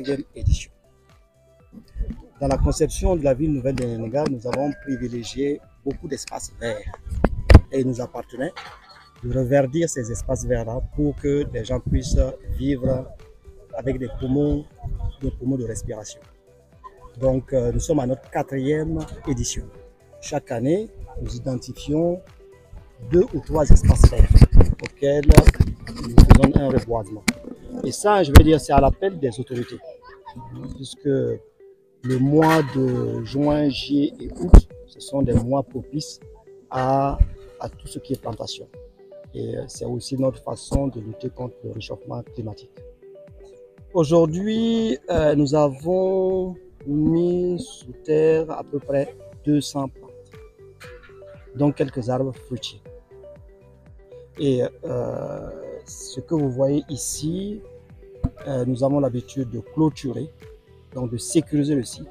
4e édition. Dans la conception de la ville nouvelle de Yenenga, nous avons privilégié beaucoup d'espaces verts et il nous appartenait de reverdir ces espaces verts-là pour que les gens puissent vivre avec des poumons de respiration. Donc nous sommes à notre 4e édition. Chaque année, nous identifions 2 ou 3 espaces verts auxquels nous faisons un reboisement. Et ça, je veux dire, c'est à l'appel des autorités, puisque le mois de juin, juillet et août, ce sont des mois propices à tout ce qui est plantation. Et c'est aussi notre façon de lutter contre le réchauffement climatique. Aujourd'hui, nous avons mis sous terre à peu près 200 plantes, dont quelques arbres fruitiers. Et ce que vous voyez ici, nous avons l'habitude de clôturer, donc de sécuriser le site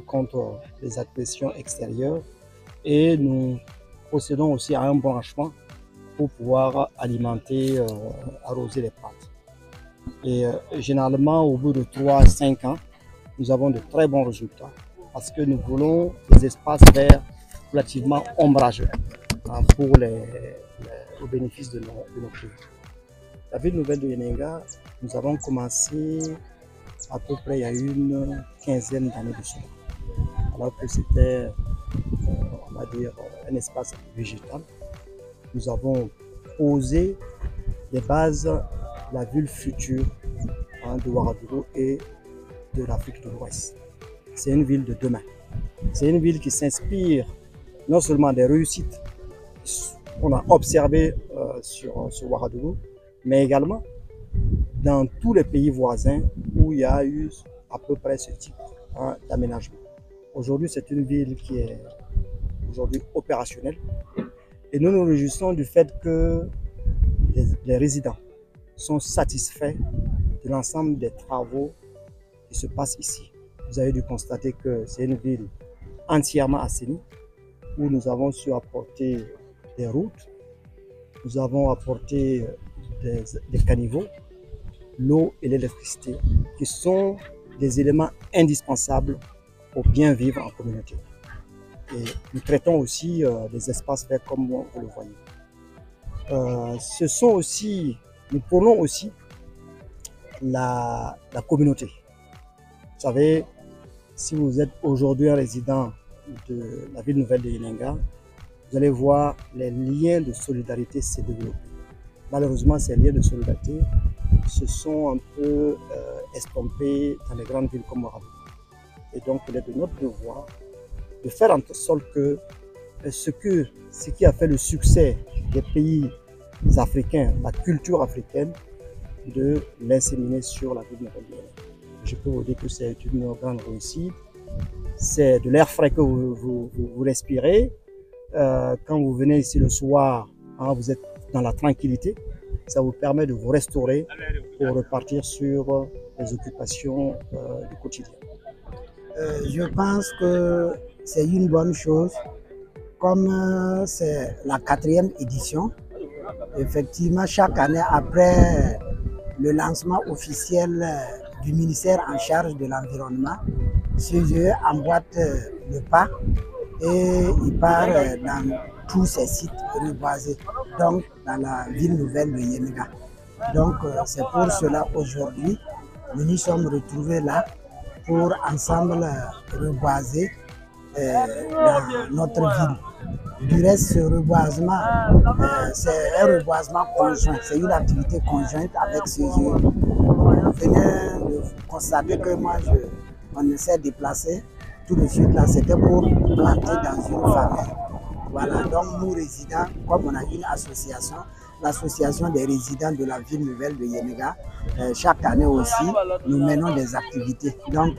contre les agressions extérieures. Et nous procédons aussi à un branchement pour pouvoir alimenter, arroser les plantes. Et généralement, au bout de 3 à 5 ans, nous avons de très bons résultats parce que nous voulons des espaces verts relativement ombrageux au bénéfice de nos clients. La ville nouvelle de Yenenga, nous avons commencé à peu près il y a une 15aine d'années de cela, alors que c'était, on va dire, un espace végétal. Nous avons posé les bases de la ville future de Ouagadougou et de l'Afrique de l'Ouest. C'est une ville de demain. C'est une ville qui s'inspire non seulement des réussites qu'on a observées sur Ouagadougou, mais également dans tous les pays voisins où il y a eu à peu près ce type d'aménagement. Aujourd'hui, c'est une ville qui est aujourd'hui opérationnelle et nous nous réjouissons du fait que les résidents sont satisfaits de l'ensemble des travaux qui se passent ici. Vous avez dû constater que c'est une ville entièrement assainie où nous avons su apporter des routes, nous avons apporté des caniveaux, l'eau et l'électricité, qui sont des éléments indispensables au bien vivre en communauté. Et nous traitons aussi des espaces verts comme vous le voyez. Nous prenons aussi la communauté. Vous savez, si vous êtes aujourd'hui un résident de la ville nouvelle de Yenenga, vous allez voir les liens de solidarité se développer. Malheureusement, ces liens de solidarité se sont un peu estompés dans les grandes villes comme Ouagadougou. Et donc, il est de notre devoir de faire en sorte que ce qui a fait le succès des pays africains, la culture africaine, de l'inséminer sur la ville nouvelle de Yenenga. Je peux vous dire que c'est une grande réussite. C'est de l'air frais que vous respirez. Quand vous venez ici le soir, vous êtes dans la tranquillité. Ça vous permet de vous restaurer pour repartir sur les occupations du quotidien. Je pense que c'est une bonne chose. Comme c'est la 4e édition, effectivement, chaque année après le lancement officiel du ministère en charge de l'environnement, CGE emboîte le pas et il part dans tous ces sites reboisés, donc dans la ville nouvelle de Yenenga. Donc c'est pour cela aujourd'hui, nous nous sommes retrouvés là pour ensemble reboiser dans notre ville. Du reste, ce reboisement, c'est un reboisement conjoint, c'est une activité conjointe avec CGE. Vous venez de constater que moi, on s'est déplacé tout de suite là, c'était pour planter dans une famille. Voilà, donc nous résidents, comme on a une association, l'association des résidents de la ville nouvelle de Yenenga, chaque année aussi, nous menons des activités. Donc,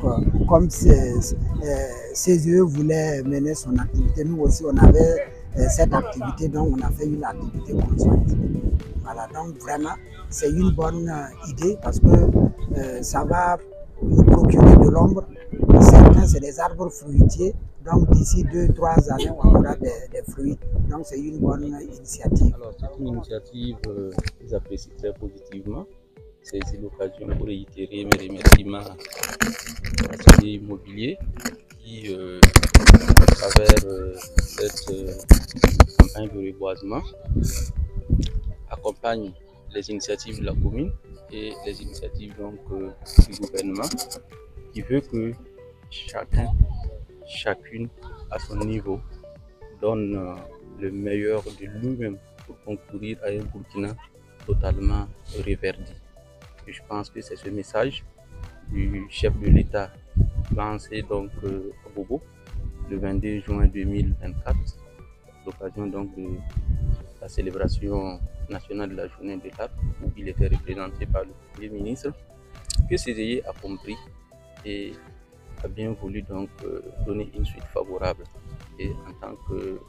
comme CGE voulait mener son activité, nous aussi on avait cette activité, donc on a fait une activité conjointe. Voilà, donc vraiment, c'est une bonne idée parce que ça va nous procurer de l'ombre. Certains, c'est des arbres fruitiers. Donc d'ici 2-3 années, on aura des fruits. Donc c'est une bonne initiative. Alors c'est une initiative que j'apprécie très positivement saisir l'occasion pour réitérer mes remerciements à l'atelier immobilier qui, à travers cette campagne de reboisement, accompagne les initiatives de la commune et les initiatives donc, du gouvernement, qui veut que chacune à son niveau donne le meilleur de lui-même pour concourir à un Burkina totalement reverdi. Et je pense que c'est ce message du chef de l'État lancé donc à Bobo le 22 juin 2024, l'occasion donc de la célébration nationale de la journée de l'arbre, où il était représenté par le Premier ministre, que CGI a compris et a bien voulu donc donner une suite favorable. Et en tant que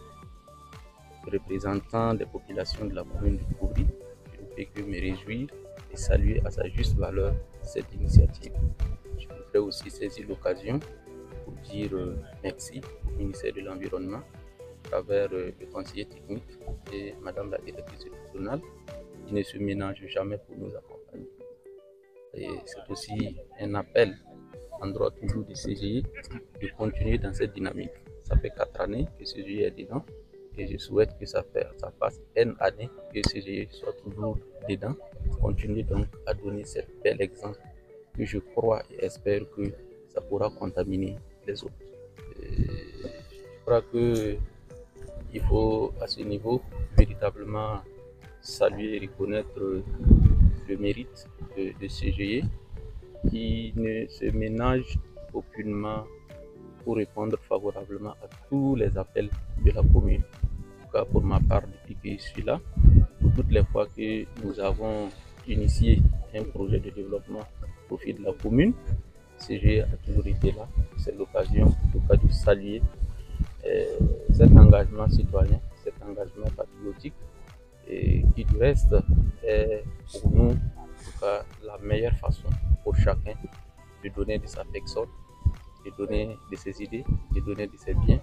représentant des populations de la commune de Kouri, je ne fais que me réjouir et saluer à sa juste valeur cette initiative. Je voudrais aussi saisir l'occasion pour dire merci au ministère de l'Environnement à travers le conseiller technique et Madame la directrice régionale qui ne se ménage jamais pour nous accompagner. Et c'est aussi un appel en droit toujours de CGI de continuer dans cette dynamique. Ça fait 4 années que CGI est dedans et je souhaite que ça fasse N années que CGI soit toujours dedans. Continuer donc à donner cet bel exemple que je crois et espère que ça pourra contaminer les autres. Je crois qu'il faut à ce niveau véritablement saluer et reconnaître le mérite de CGI qui ne se ménage aucunement pour répondre favorablement à tous les appels de la commune. En tout cas, pour ma part, depuis que je suis là, pour toutes les fois que nous avons initié un projet de développement au profit de la commune, CGI a toujours été là. C'est l'occasion, en tout cas, de saluer cet engagement citoyen, cet engagement patriotique, et qui du reste est pour nous, en tout cas, la meilleure façon pour chacun de donner de sa personne, de donner de ses idées, de donner de ses biens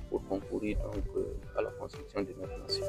pour concourir donc à la construction de notre nation.